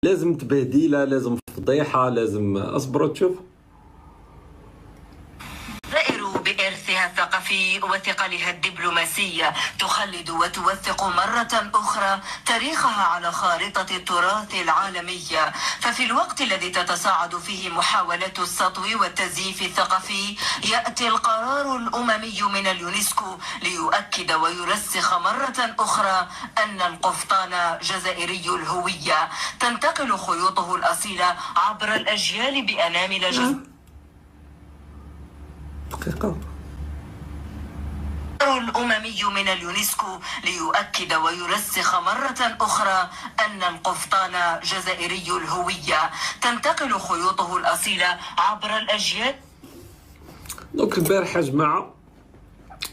لازم تبهديله، لازم فضيحة، لازم اصبروا تشوف. الجزائر بإرثها الثقافي وثقلها الدبلوماسي تخلد وتوثق مرة أخرى تاريخها على خارطة التراث العالمي. ففي الوقت الذي تتصاعد فيه محاولات السطو والتزييف الثقافي، يأتي القرار الأممي من اليونسكو ليؤكد ويرسخ مرة أخرى أن القفطان جزائري الهوية، تنتقل خيوطه الأصيلة عبر الأجيال بأنامل دقيقة. الأممي من اليونسكو ليؤكد ويرسخ مرة أخرى أن القفطان جزائري الهوية، تنتقل خيوطه الأصيلة عبر الأجيال. دونك البارحة يا جماعة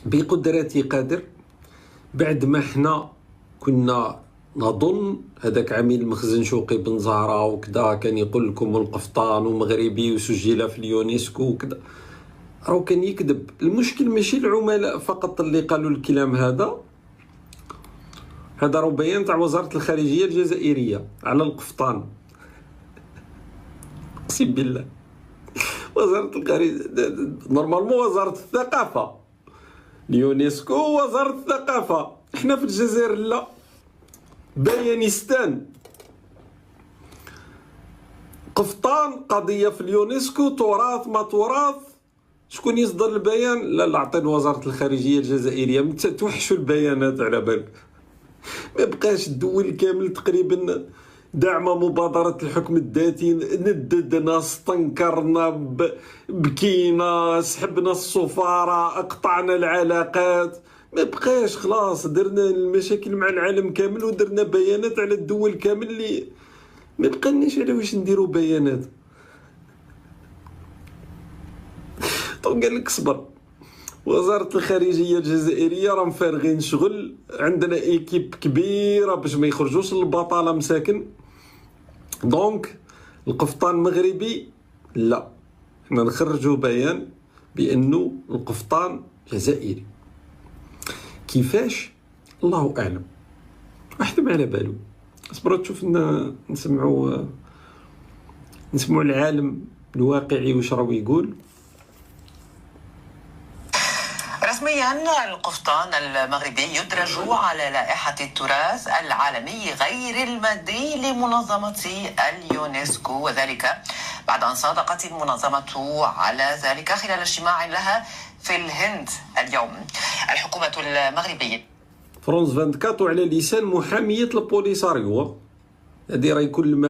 بقدرتي قادر، بعد ما حنا كنا نظن هذاك عميل المخزن شوقي بن زهرة وكذا كان يقول لكم القفطان ومغربي وسجل في اليونسكو وكذا، راهو كان يكذب. المشكل ماشي العملاء فقط اللي قالوا الكلام هذا راهو بيان تاع وزارة الخارجية الجزائرية على القفطان. اقسم بالله وزارة الخارجية نورمالمون وزارة الثقافة، اليونسكو وزارة الثقافة، احنا في الجزائر لا، بيانستان. قفطان قضية في اليونسكو، تراث ما تراث، شكون يصدر البيان؟ لا عطي وزارة الخارجية الجزائرية. توحشوا البيانات على بالك. ما بقاش الدول كامل تقريبا دعم مبادرة الحكم الذاتي، نددنا، استنكرنا، بكينا، سحبنا السفارة، اقطعنا العلاقات، ما بقاش، خلاص درنا المشاكل مع العالم كامل ودرنا بيانات على الدول كامل اللي ما بقالناش على واش نديروا بيانات. طون قال لك صبر، وزارة الخارجية الجزائرية راهم فارغين شغل، عندنا ايكيب كبيرة باش ما يخرجوش للبطالة مساكن. دونك القفطان مغربي لا، حنا نخرجوا بيان بانه القفطان جزائري. كيفاش؟ الله اعلم، واحد ما على بالو. اصبروا تشوف نسمعوا العالم الواقعي واش راهو يقول. رسميا القفطان المغربي يدرج على لائحة التراث العالمي غير المادي لمنظمة اليونسكو، وذلك بعد أن صادقت المنظمة على ذلك خلال اجتماع لها في الهند اليوم. الحكومة المغربية فرونس 24 على لسان محامية البوليساريو، هذه راهي كل